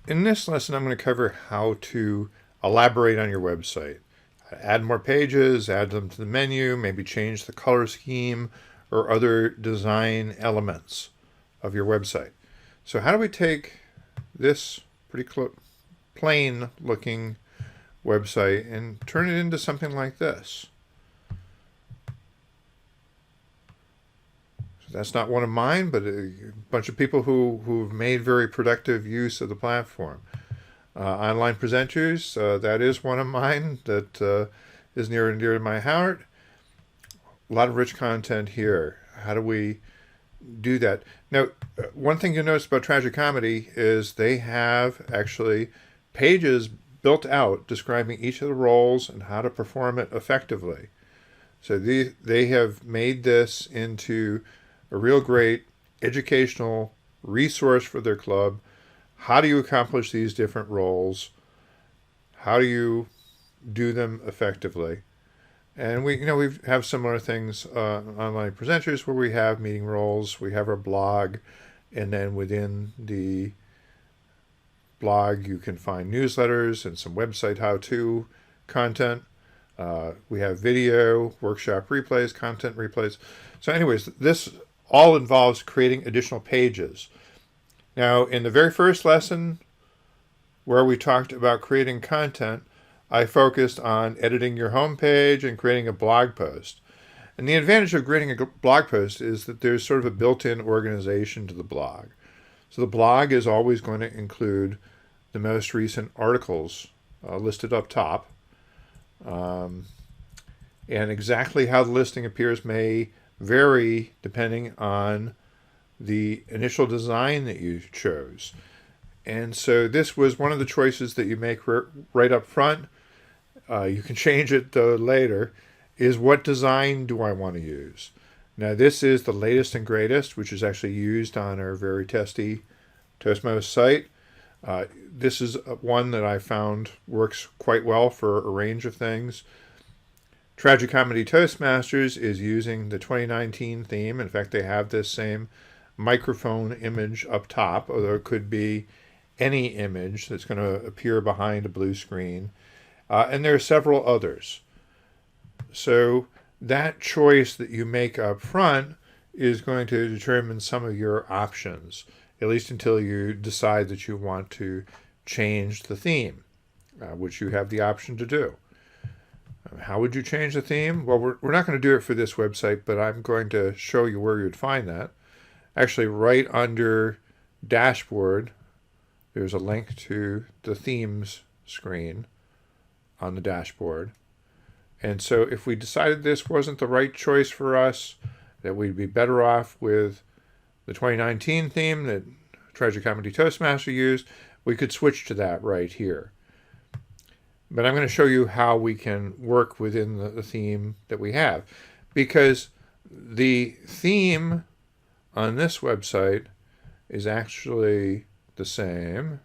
In this lesson, I'm going to cover how to elaborate on your website. Add more pages, add them to the menu, maybe change the color scheme or other design elements of your website. So how do we take this pretty plain looking website and turn it into something like this? So that's not one of mine, but a bunch of people who've made very productive use of the platform. Online presenters, that is one of mine that is near and dear to my heart. A lot of rich content here. How do we do that? Now, one thing you notice about Tragic Comedy is they have actually pages built out describing each of the roles and how to perform it effectively. So they have made this into a real great educational resource for their club. How do you accomplish these different roles? How do you do them effectively? And we have similar things online presenters where we have meeting roles, we have our blog, and then within the blog you can find newsletters and some website how-to content. We have video, workshop replays, content replays. So anyways, this all involves creating additional pages. Now, in the very first lesson where we talked about creating content, I focused on editing your homepage and creating a blog post. And the advantage of creating a blog post is that there's sort of a built-in organization to the blog. So the blog is always going to include the most recent articles listed up top. And exactly how the listing appears may vary depending on the initial design that you chose. And so this was one of the choices that you make right up front. You can change it though later, is what design do I want to use? Now this is the latest and greatest, which is actually used on our very testy Toastmost site. This is one that I found works quite well for a range of things. Tragic Comedy Toastmasters is using the 2019 theme. In fact, they have this same microphone image up top, although it could be any image that's going to appear behind a blue screen. And there are several others. So that choice that you make up front is going to determine some of your options, at least until you decide that you want to change the theme, which you have the option to do. How would you change the theme? Well, we're not going to do it for this website, but I'm going to show you where you'd find that. Actually, right under Dashboard, there's a link to the themes screen on the dashboard. And so if we decided this wasn't the right choice for us, that we'd be better off with the 2019 theme that Tragic Comedy Toastmaster used, we could switch to that right here. But I'm going to show you how we can work within the theme that we have, because the theme on this website is actually the same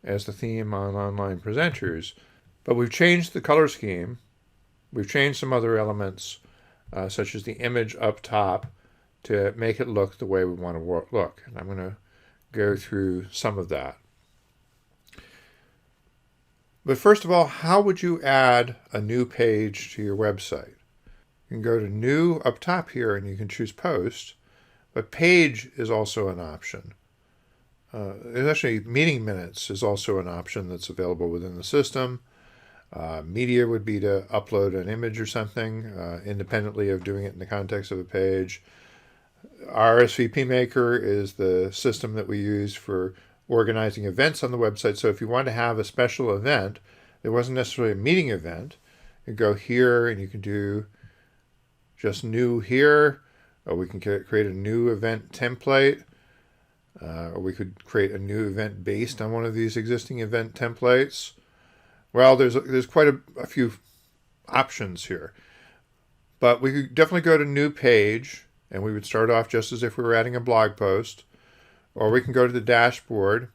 as the theme on online presenters, but we've changed the color scheme. We've changed some other elements, such as the image up top, to make it look the way we want to look. And I'm going to go through some of that. But first of all, how would you add a new page to your website? You can go to New up top here and you can choose Post, but Page is also an option. There's actually Meeting Minutes is also an option that's available within the system. Media would be to upload an image or something, independently of doing it in the context of a page. RSVP Maker is the system that we use for organizing events on the website. So if you want to have a special event, it wasn't necessarily a meeting event, you go here and you can do just new here, or we can create a new event template, or we could create a new event based on one of these existing event templates. Well, there's quite a few options here, but we could definitely go to New Page, and we would start off just as if we were adding a blog post, or we can go to the dashboard,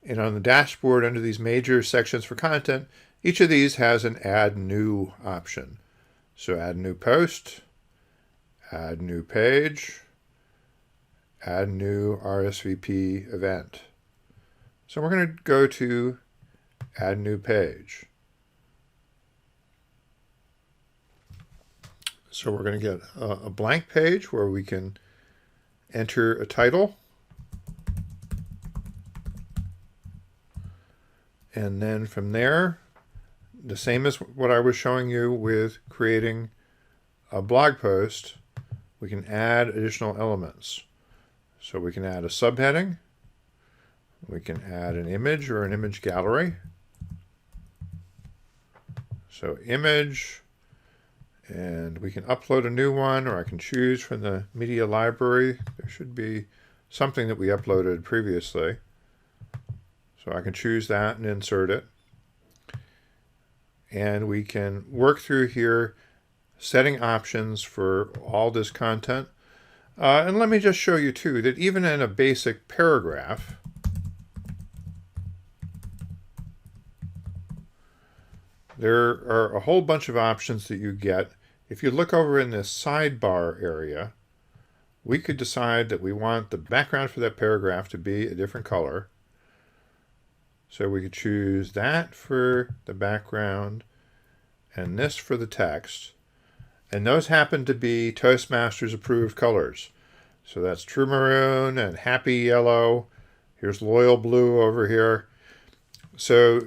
and on the dashboard under these major sections for content, each of these has an Add New option. So Add New Post, Add New Page, add new RSVP event. So we're going to go to add new page. So we're going to get a blank page where we can enter a title. And then from there, the same as what I was showing you with creating a blog post, we can add additional elements. So we can add a subheading. We can add an image or an image gallery. So image, and we can upload a new one, or I can choose from the media library. There should be something that we uploaded previously. So I can choose that and insert it. And we can work through here setting options for all this content. And let me just show you too that even in a basic paragraph, there are a whole bunch of options that you get. If you look over in this sidebar area, we could decide that we want the background for that paragraph to be a different color. So we could choose that for the background and this for the text. And those happen to be Toastmasters approved colors. So that's True Maroon and Happy Yellow. Here's Loyal Blue over here. So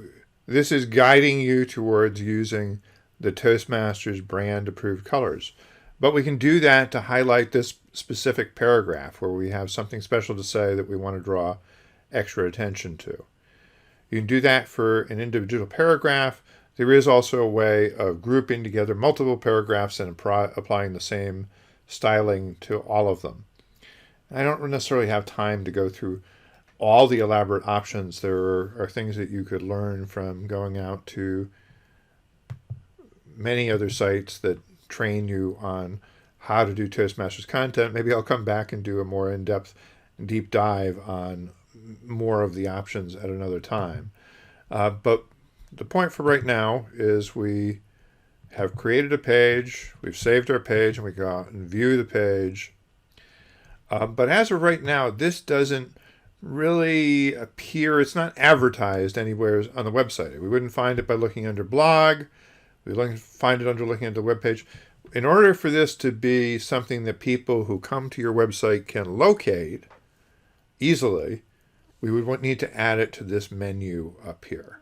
this is guiding you towards using the Toastmasters brand approved colors. But we can do that to highlight this specific paragraph where we have something special to say that we want to draw extra attention to. You can do that for an individual paragraph. There is also a way of grouping together multiple paragraphs and applying the same styling to all of them. I don't necessarily have time to go through all the elaborate options. There are things that you could learn from going out to many other sites that train you on how to do Toastmasters content. Maybe I'll come back and do a more in-depth, deep dive on more of the options at another time. But the point for right now is we have created a page, we've saved our page, and we go out and view the page. But as of right now, this doesn't really appear, it's not advertised anywhere on the website. We wouldn't find it by looking under blog. We wouldn't find it under looking at the web page. In order for this to be something that people who come to your website can locate easily, we would need to add it to this menu up here.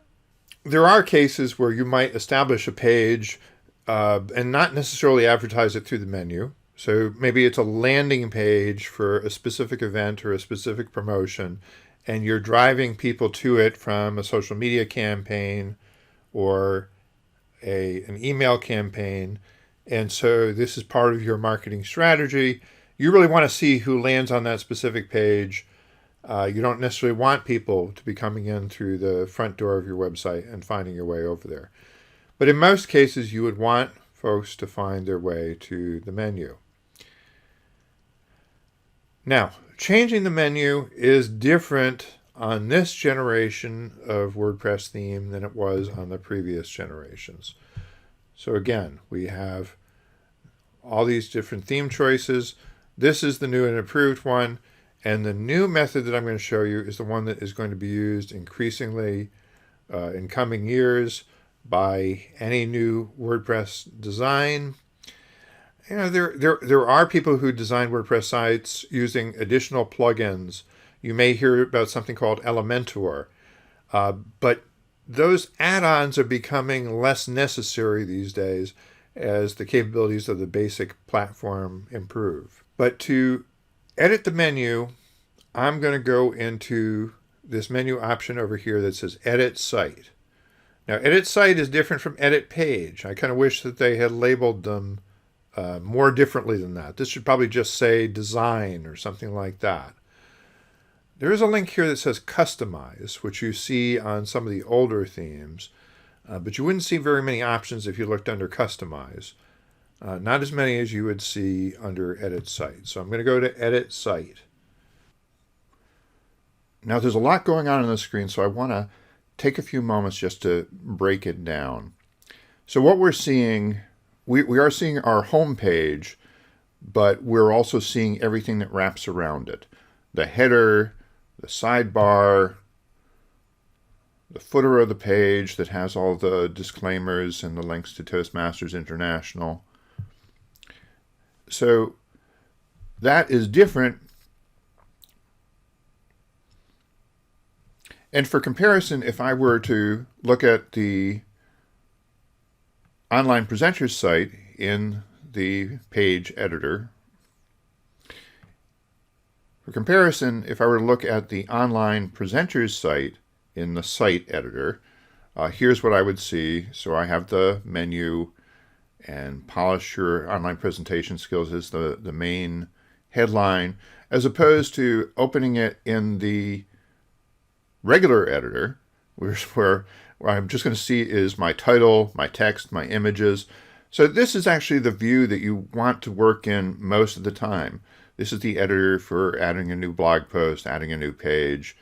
There are cases where you might establish a page and not necessarily advertise it through the menu. So maybe it's a landing page for a specific event or a specific promotion, and you're driving people to it from a social media campaign or an email campaign. And so this is part of your marketing strategy. You really want to see who lands on that specific page. You don't necessarily want people to be coming in through the front door of your website and finding your way over there. But in most cases, you would want folks to find their way to the menu. Now, changing the menu is different on this generation of WordPress theme than it was on the previous generations. So again, we have all these different theme choices. This is the new and improved one. And the new method that I'm going to show you is the one that is going to be used increasingly in coming years by any new WordPress design. You know, there are people who design WordPress sites using additional plugins. You may hear about something called Elementor, but those add-ons are becoming less necessary these days as the capabilities of the basic platform improve. But to edit the menu, I'm going to go into this menu option over here that says Edit Site. Now, Edit Site is different from Edit Page. I kind of wish that they had labeled them more differently than that. This should probably just say Design or something like that. There is a link here that says Customize, which you see on some of the older themes, but you wouldn't see very many options if you looked under Customize. Not as many as you would see under Edit Site. So I'm going to go to Edit Site. Now there's a lot going on the screen, so I want to take a few moments just to break it down. So what we're seeing, we are seeing our home page, but we're also seeing everything that wraps around it. the header, the sidebar, the footer of the page that has all the disclaimers and the links to Toastmasters International. So that is different. And for comparison, if I were to look at the online presenters site in the page editor, for comparison, if I were to look at the online presenters site in the site editor, here's what I would see. So I have the menu, and polish your online presentation skills is the main headline, as opposed to opening it in the regular editor, where I'm just going to see is my title, my text, my images. So this is actually the view that you want to work in most of the time. This is the editor for adding a new blog post, adding a new page.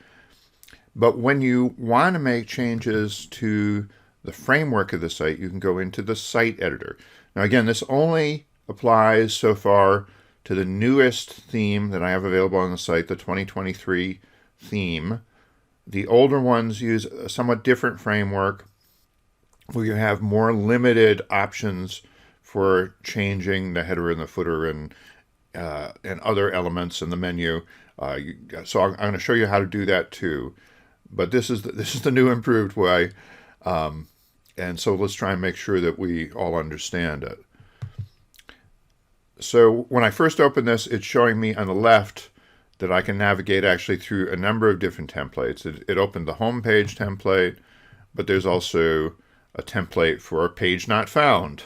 But when you want to make changes to the framework of the site, you can go into the site editor. Now again, this only applies so far to the newest theme that I have available on the site, the 2023 theme. The older ones use a somewhat different framework where you have more limited options for changing the header and the footer and other elements in the menu. So I'm going to show you how to do that too. But this is the new improved way. And so let's try and make sure that we all understand it. So when I first open this, it's showing me on the left that I can navigate actually through a number of different templates. It opened the home page template, but there's also a template for a page not found,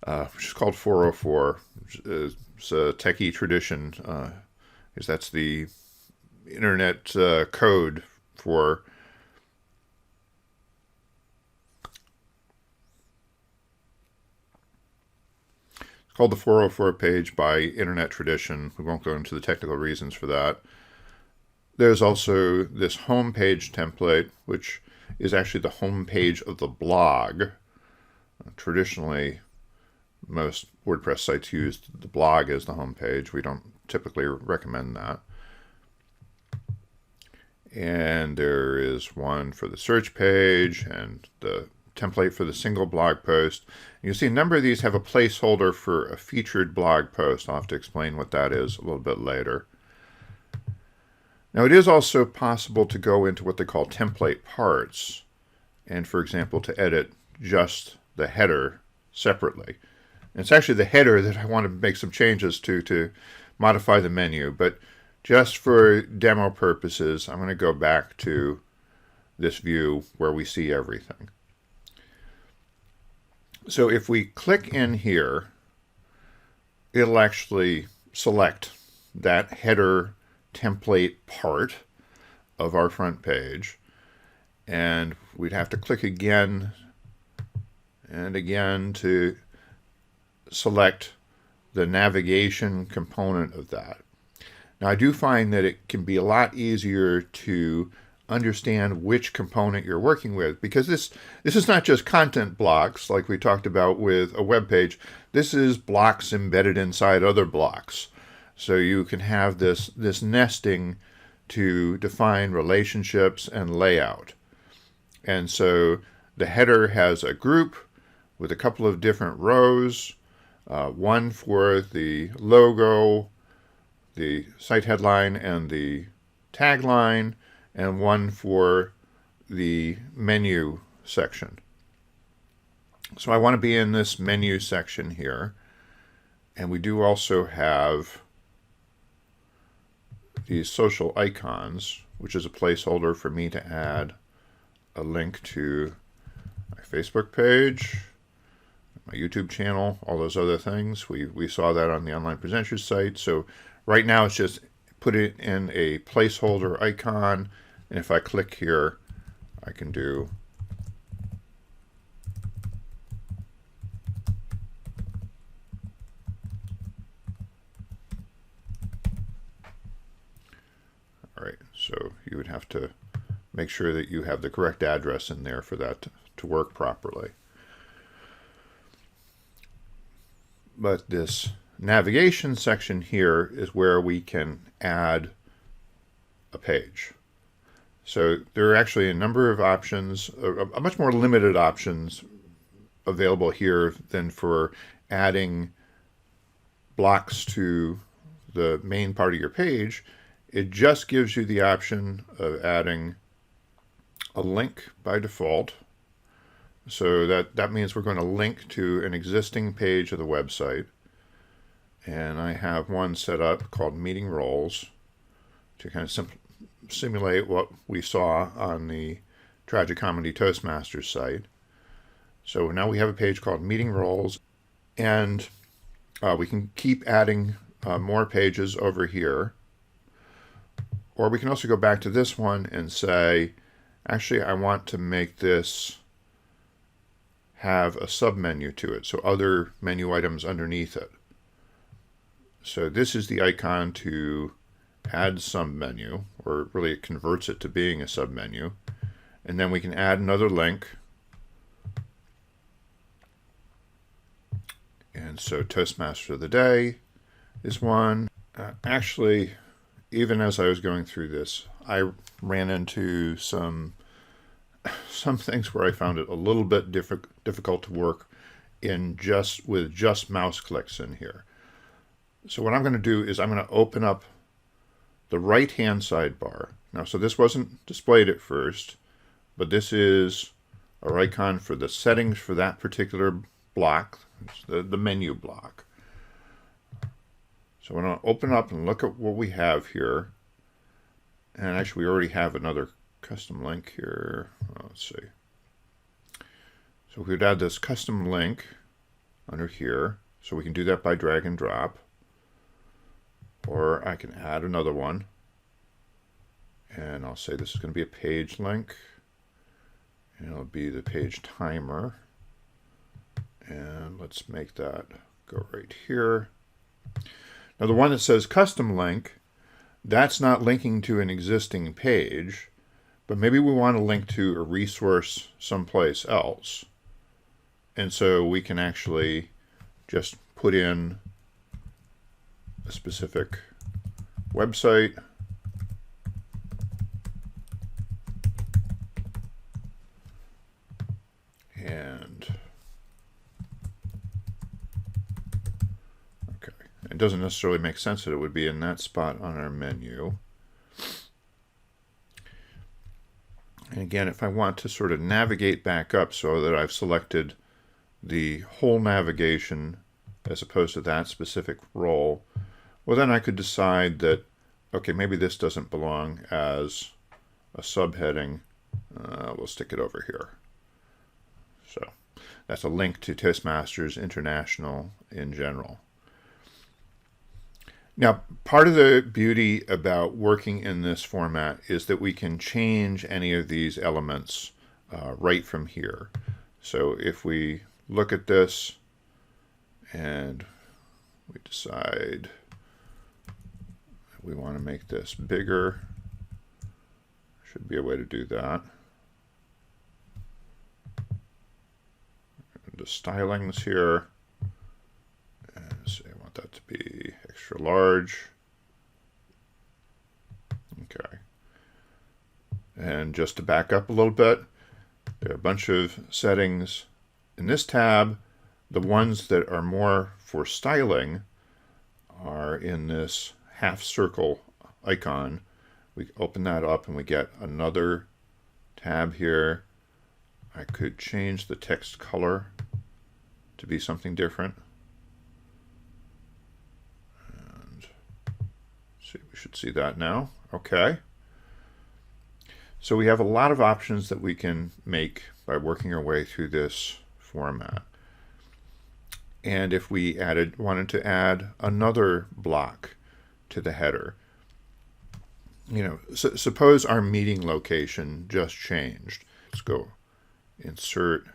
which is called 404. It's a techie tradition, because that's the internet code for called the 404 page by internet tradition. We won't go into the technical reasons for that. There's also this home page template, which is actually the home page of the blog. Traditionally, most WordPress sites use the blog as the home page. We don't typically recommend that. And there is one for the search page and the template for the single blog post. You see a number of these have a placeholder for a featured blog post. I'll have to explain what that is a little bit later. Now it is also possible to go into what they call template parts and, for example, to edit just the header separately. And it's actually the header that I want to make some changes to modify the menu, but just for demo purposes, I'm going to go back to this view where we see everything. So if we click in here, it'll actually select that header template part of our front page. And we'd have to click again and again to select the navigation component of that. Now I do find that it can be a lot easier to understand which component you're working with, because this is not just content blocks like we talked about with a web page. This is blocks embedded inside other blocks. So you can have this nesting to define relationships and layout. And so the header has a group with a couple of different rows, one for the logo, the site headline, and the tagline, and one for the menu section. So I want to be in this menu section here. And we do also have these social icons, which is a placeholder for me to add a link to my Facebook page, my YouTube channel, all those other things. We saw that on the Online Presenters site. So right now it's just put it in a placeholder icon. And if I click here, I can do all right. So you would have to make sure that you have the correct address in there for that to work properly. But this navigation section here is where we can add a page. So there are actually a number of options, a much more limited options available here than for adding blocks to the main part of your page. It just gives you the option of adding a link by default. So that means we're going to link to an existing page of the website. And I have one set up called Meeting Roles to kind of simulate what we saw on the Tragic Comedy Toastmasters site. So now we have a page called Meeting Roles, and we can keep adding more pages over here. Or we can also go back to this one and say, actually, I want to make this have a submenu to it, so other menu items underneath it. So this is the icon to add submenu, or really it converts it to being a submenu. And then we can add another link. And so Toastmaster of the Day is one. Actually, even as I was going through this, I ran into some things where I found it a little bit difficult to work with just mouse clicks in here. So what I'm going to do is I'm going to open up the right-hand sidebar. Now, so this wasn't displayed at first, but this is our icon for the settings for that particular block, the menu block. So I'm going to open up and look at what we have here. And actually, we already have another custom link here. Let's see. So we would add this custom link under here. So we can do that by drag and drop. Or I can add another one. And I'll say this is going to be a page link. And it'll be the page timer. And let's make that go right here. Now the one that says custom link, that's not linking to an existing page, but maybe we want to link to a resource someplace else. And so we can actually just put in a specific website. And okay, it doesn't necessarily make sense that it would be in that spot on our menu. And again, if I want to sort of navigate back up so that I've selected the whole navigation as opposed to that specific role, well, then I could decide that, okay, maybe this doesn't belong as a subheading. We'll stick it over here. So that's a link to Toastmasters International in general. Now, part of the beauty about working in this format is that we can change any of these elements right from here. So if we look at this and we decide we want to make this bigger, should be a way to do that. The stylings here, and say I want that to be extra large. Okay. And just to back up a little bit, there are a bunch of settings in this tab. The ones that are more for styling are in this half circle icon. We open that up and we get another tab here. I could change the text color to be something different. And see, we should see that now. Okay. So we have a lot of options that we can make by working our way through this format. And if we wanted to add another block to the header, suppose our meeting location just changed. Let's go insert.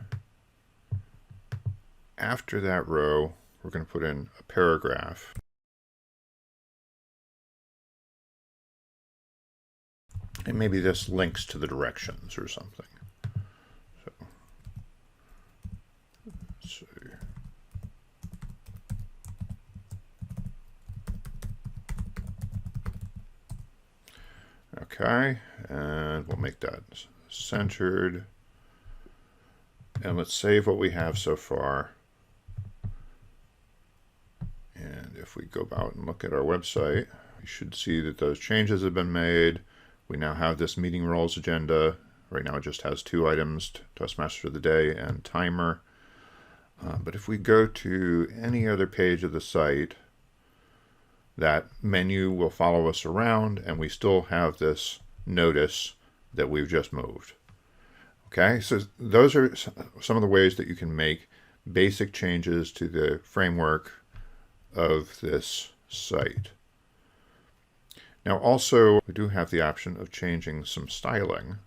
After that row, we're going to put in a paragraph. And maybe this links to the directions or something. So, let's see. Okay, and we'll make that centered. And let's save what we have so far. And if we go out and look at our website, we should see that those changes have been made. We now have this meeting roles agenda. Right now it just has 2 items, Toastmaster of the day and timer. But if we go to any other page of the site, that menu will follow us around, and we still have this notice that we've just moved. Okay, so those are some of the ways that you can make basic changes to the framework of this site. Now also, we do have the option of changing some styling.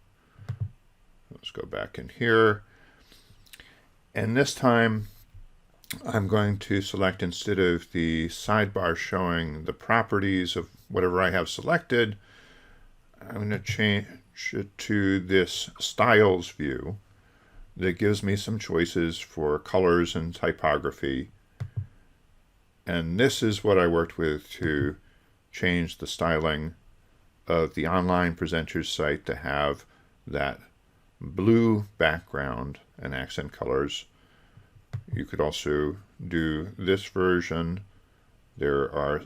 Let's go back in here. And this time, I'm going to select, instead of the sidebar showing the properties of whatever I have selected, I'm going to change it to this styles view that gives me some choices for colors and typography. And this is what I worked with to change the styling of the online presenters site to have that blue background and accent colors. You could also do this version. There are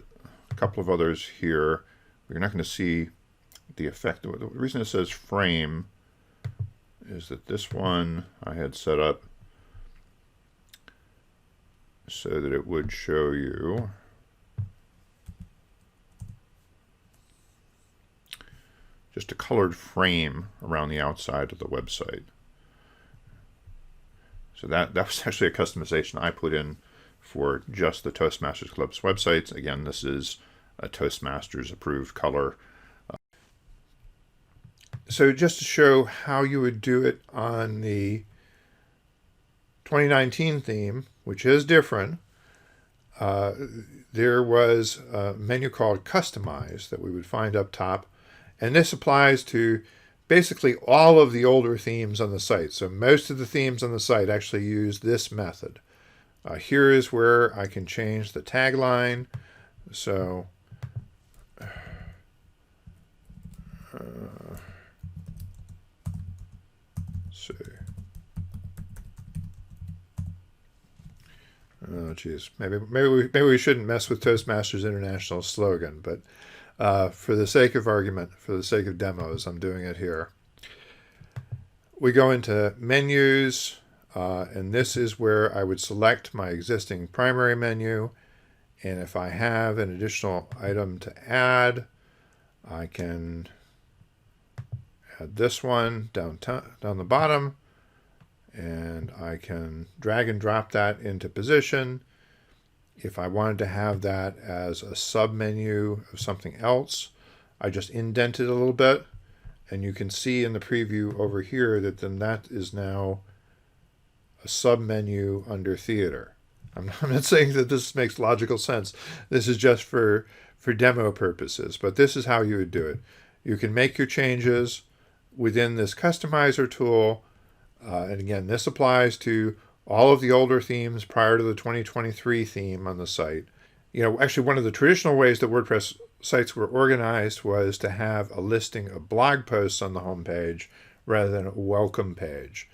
a couple of others here. You're not going to see the effect. The reason it says frame is that this one I had set up so that it would show you just a colored frame around the outside of the website. So that was actually a customization I put in for just the Toastmasters Club's websites. Again, this is a Toastmasters approved color. So just to show how you would do it on the 2019 theme, which is different, there was a menu called Customize that we would find up top. And this applies to basically all of the older themes on the site. So most of the themes on the site actually use this method. Here is where I can change the tagline. So let's see. Oh, geez. Maybe we shouldn't mess with Toastmasters International slogan, but for the sake of argument, for the sake of demos, I'm doing it here. We go into menus, and this is where I would select my existing primary menu. And if I have an additional item to add, I can add this one down the bottom, and I can drag and drop that into position. If I wanted to have that as a sub-menu of something else, I just indent it a little bit, and you can see in the preview over here that then that is now a sub-menu under theater. I'm not saying that this makes logical sense. This is just for demo purposes, but this is how you would do it. You can make your changes within this customizer tool, and again, this applies to all of the older themes prior to the 2023 theme on the site. You know, actually one of the traditional ways that WordPress sites were organized was to have a listing of blog posts on the homepage rather than a welcome page.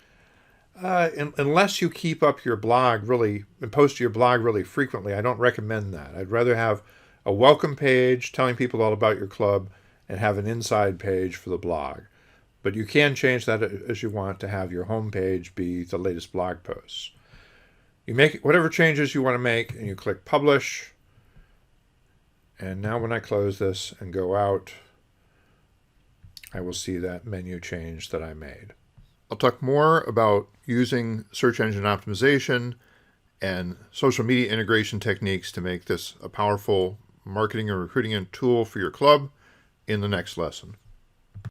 Unless you keep up your blog really and post to your blog really frequently, I don't recommend that. I'd rather have a welcome page telling people all about your club and have an inside page for the blog. But you can change that as you want to have your home page be the latest blog posts. You make whatever changes you want to make, and you click Publish. And now when I close this and go out, I will see that menu change that I made. I'll talk more about using search engine optimization and social media integration techniques to make this a powerful marketing and recruiting tool for your club in the next lesson.